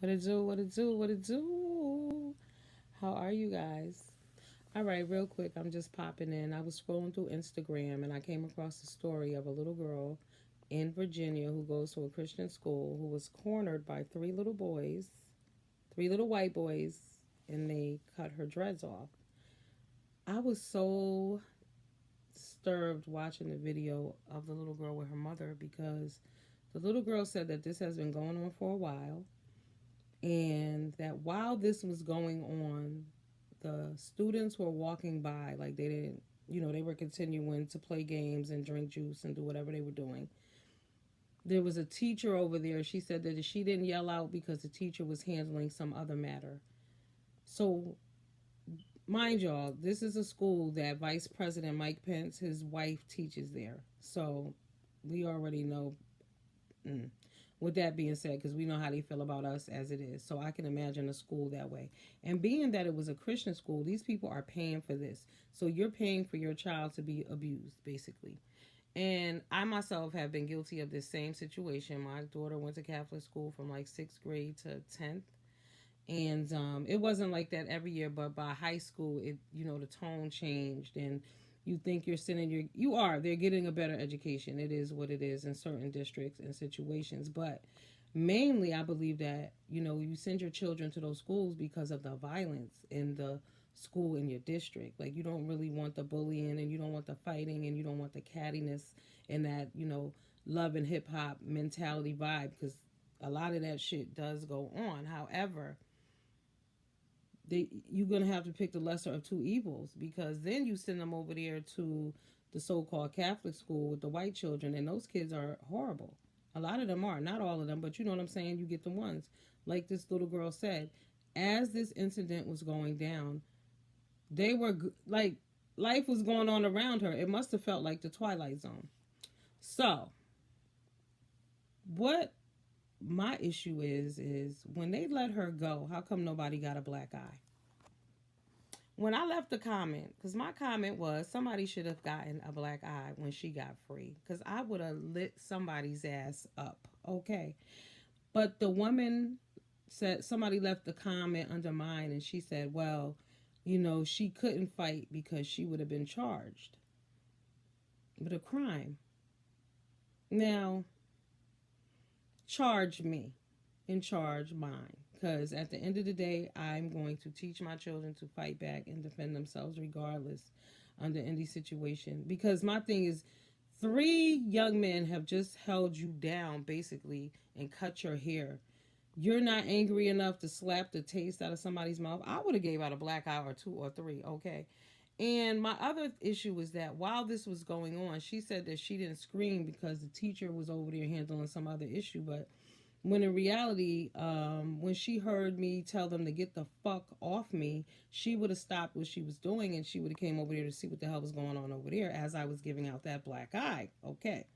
What it do? What it do? What it do? How are you guys? All right, real quick, I'm just popping in. I was scrolling through Instagram and I came across the story of a little girl in Virginia who goes to a Christian school who was cornered by three little boys, three little white boys, and they cut her dreads off. I was so disturbed watching the video of the little girl with her mother because the little girl said that this has been going on for a while and that while this was going on, the students were walking by like they didn't, they were continuing to play games and drink juice and do whatever they were doing. There was a teacher over there. She said that she didn't yell out because the teacher was handling some other matter. So, mind y'all, this is a school that Vice President Mike Pence, his wife, teaches there. So, we already know. Mm. With that being said, because we know how they feel about us as it is. So I can imagine a school that way. And being that it was a Christian school, these people are paying for this. So you're paying for your child to be abused, basically. And I myself have been guilty of this same situation. My daughter went to Catholic school from like sixth grade to 10th. And it wasn't like that every year, but by high school, the tone changed. And you think you're sending they're getting a better education. It is what it is in certain districts and situations. But mainly, I believe that, you send your children to those schools because of the violence in the school in your district. Like, you don't really want the bullying and you don't want the fighting and you don't want the cattiness and that, love and hip hop mentality vibe because a lot of that shit does go on. However, you're gonna have to pick the lesser of two evils because then you send them over there to the so-called Catholic school with the white children, and those kids are horrible. A lot of them are, not all of them, but you know what I'm saying. You get the ones like this little girl said. As this incident was going down, they were like life was going on around her. It must have felt like the Twilight Zone. So, what my issue is when they let her go, how come nobody got a black eye? When I left the comment, because my comment was somebody should have gotten a black eye when she got free, because I would have lit somebody's ass up, okay? But the woman said, somebody left the comment under mine, and she said, well, she couldn't fight because she would have been charged with a crime. Now, charge me and charge mine. Because at the end of the day, I'm going to teach my children to fight back and defend themselves regardless under any situation. Because my thing is, three young men have just held you down basically and cut your hair. You're not angry enough to slap the taste out of somebody's mouth. I would have gave out a black eye or two or three, okay? And my other issue was that while this was going on, she said that she didn't scream because the teacher was over there handling some other issue, but when in reality, when she heard me tell them to get the fuck off me, she would have stopped what she was doing and she would have came over there to see what the hell was going on over there as I was giving out that black eye. Okay.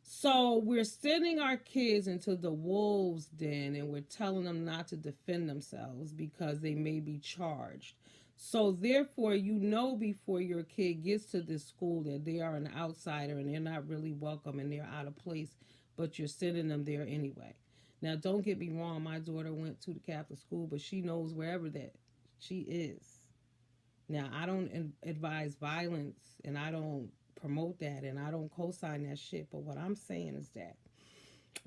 So we're sending our kids into the wolves den and we're telling them not to defend themselves because they may be charged. So therefore, before your kid gets to this school that they are an outsider and they're not really welcome and they're out of place, but you're sending them there anyway. Now, don't get me wrong, my daughter went to the Catholic school, but she knows wherever that she is. Now, I don't advise violence and I don't promote that and I don't co-sign that shit, but what I'm saying is that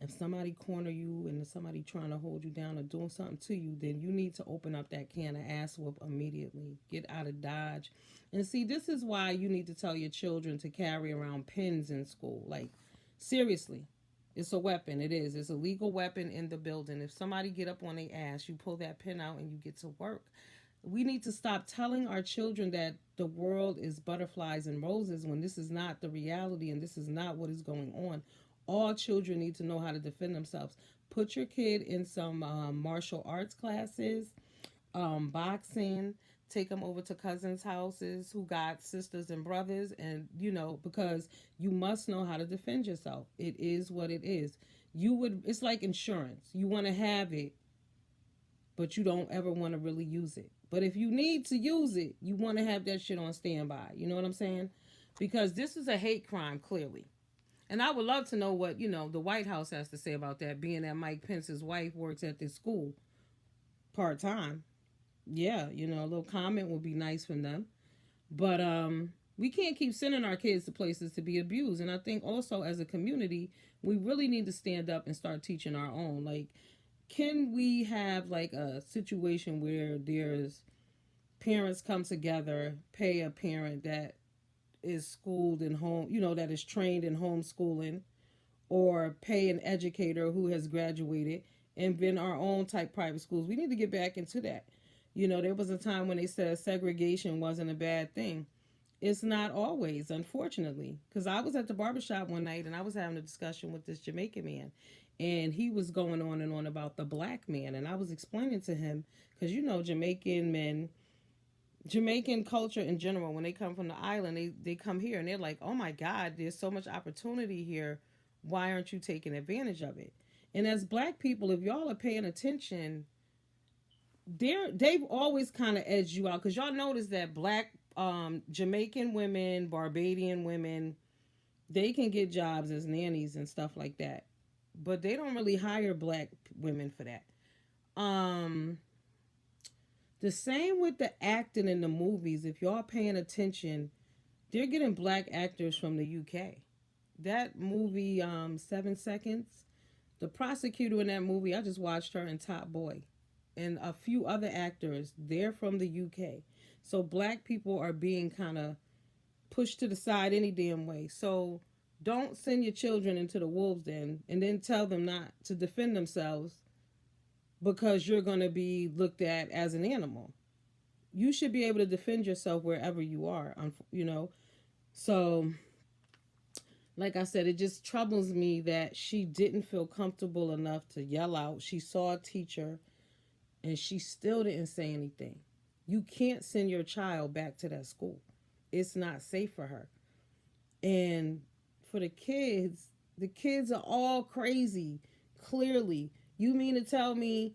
if somebody corner you and somebody trying to hold you down or doing something to you, then you need to open up that can of ass whoop immediately. Get out of Dodge. And see, this is why you need to tell your children to carry around pins in school. Like, seriously. It's a weapon. It is. It's a legal weapon in the building. If somebody get up on their ass, you pull that pin out and you get to work. We need to stop telling our children that the world is butterflies and roses when this is not the reality and this is not what is going on. All children need to know how to defend themselves. Put your kid in some martial arts classes, boxing. Take them over to cousins' houses who got sisters and brothers, and because you must know how to defend yourself. It is what it is. It's like insurance. You want to have it, but you don't ever want to really use it. But if you need to use it, you want to have that shit on standby. You know what I'm saying? Because this is a hate crime, clearly. And I would love to know what, the White House has to say about that, being that Mike Pence's wife works at this school part time. Yeah, a little comment would be nice from them. But we can't keep sending our kids to places to be abused. And I think also as a community, we really need to stand up and start teaching our own. Like, can we have like a situation where there's parents come together, pay a parent that is schooled in home, that is trained in homeschooling, or pay an educator who has graduated and been our own type private schools. We need to get back into that. There was a time when they said segregation wasn't a bad thing. It's not always, unfortunately. Because I was at the barbershop one night and I was having a discussion with this Jamaican man. And he was going on and on about the black man. And I was explaining to him, because Jamaican men, Jamaican culture in general, when they come from the island, they come here and they're like, oh my God, there's so much opportunity here. Why aren't you taking advantage of it? And as black people, if y'all are paying attention, they've always kind of edged you out, because y'all notice that black Jamaican women, Barbadian women, they can get jobs as nannies and stuff like that, but they don't really hire black women for that. The same with the acting in the movies. If y'all paying attention, they're getting black actors from the UK. That movie, 7 Seconds, the prosecutor in that movie, I just watched her in Top Boy, and a few other actors, they're from the UK. So black people are being kind of pushed to the side any damn way. So don't send your children into the wolves den and then tell them not to defend themselves because you're going to be looked at as an animal. You should be able to defend yourself wherever you are, So, like I said, it just troubles me that she didn't feel comfortable enough to yell out. She saw a teacher and she still didn't say anything. You can't send your child back to that school. It's not safe for her. And for the kids are all crazy, clearly. You mean to tell me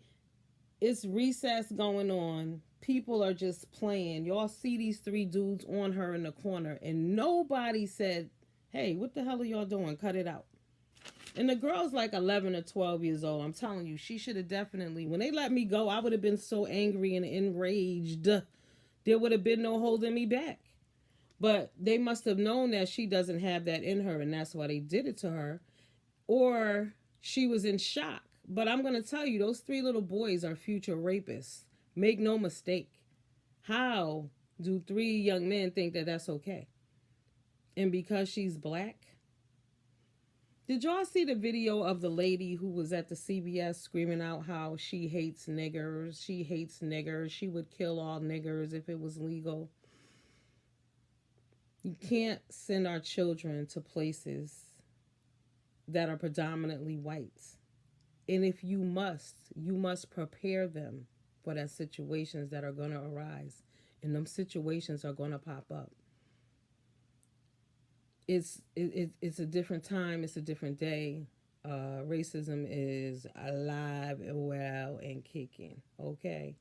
it's recess going on, people are just playing, y'all see these three dudes on her in the corner, and nobody said, hey, what the hell are y'all doing? Cut it out. And the girl's like 11 or 12 years old. I'm telling you, she should have definitely, when they let me go, I would have been so angry and enraged. There would have been no holding me back. But they must have known that she doesn't have that in her, and that's why they did it to her. Or she was in shock. But I'm going to tell you, those three little boys are future rapists. Make no mistake. How do three young men think that that's okay? And because she's black? Did y'all see the video of the lady who was at the CBS screaming out how she hates niggers? She hates niggers. She would kill all niggers if it was legal. You can't send our children to places that are predominantly white. And if you must prepare them for that situations that are going to arise. And them situations are going to pop up. It's a different time. It's a different day. Racism is alive and well and kicking. Okay.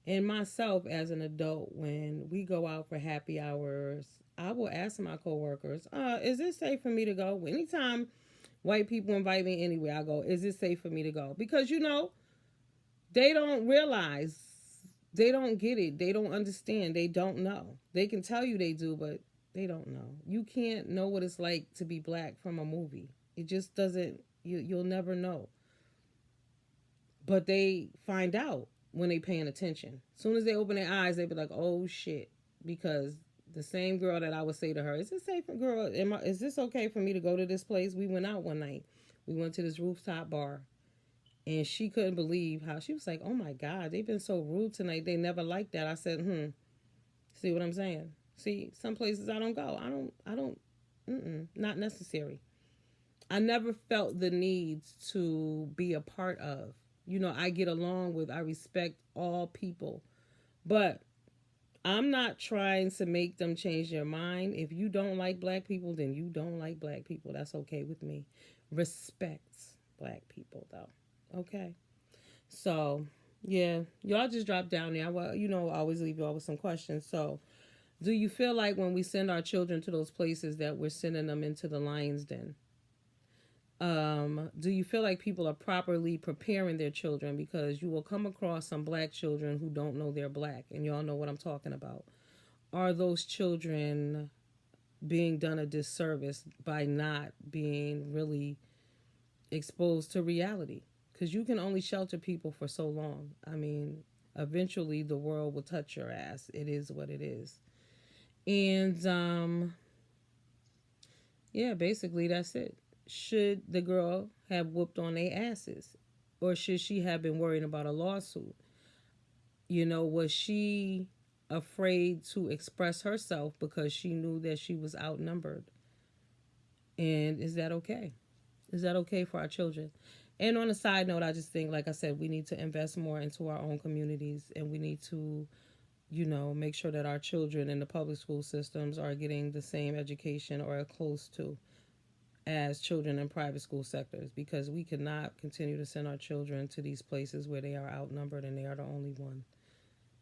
And myself as an adult, when we go out for happy hours, I will ask my coworkers, is it safe for me to go? Anytime white people invite me anywhere, I go, is it safe for me to go? Because, they don't realize, they don't get it. They don't understand. They don't know. They can tell you they do, but they don't know. You can't know what it's like to be black from a movie. It just doesn't, you'll never know. But they find out when they paying attention. As soon as they open their eyes, they be like, oh shit. Because the same girl that I would say to her, is this safe, girl? Is this okay for me to go to this place? We went out one night. We went to this rooftop bar. And she couldn't believe how, she was like, oh my God, they've been so rude tonight. They never liked that. I said, see what I'm saying? See, some places I don't go. Not necessary. I never felt the need to be a part of. I get along with, I respect all people. But I'm not trying to make them change their mind. If you don't like black people, then you don't like black people. That's okay with me. Respect black people, though. Okay. So, yeah. Y'all just drop down there. Well, I always leave y'all with some questions. So, do you feel like when we send our children to those places that we're sending them into the lion's den? Do you feel like people are properly preparing their children? Because you will come across some black children who don't know they're black, and y'all know what I'm talking about. Are those children being done a disservice by not being really exposed to reality? Because you can only shelter people for so long. I mean, eventually the world will touch your ass. It is what it is. And yeah, basically that's it. Should the girl have whooped on their asses? Or should she have been worrying about a lawsuit? You know, was she afraid to express herself because she knew that she was outnumbered? And is that okay? Is that okay for our children? And on a side note, I just think, like I said, we need to invest more into our own communities, and we need to, make sure that our children in the public school systems are getting the same education or close to as children in private school sectors, because we cannot continue to send our children to these places where they are outnumbered and they are the only one.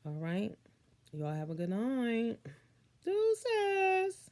All right. Y'all have a good night. Deuces.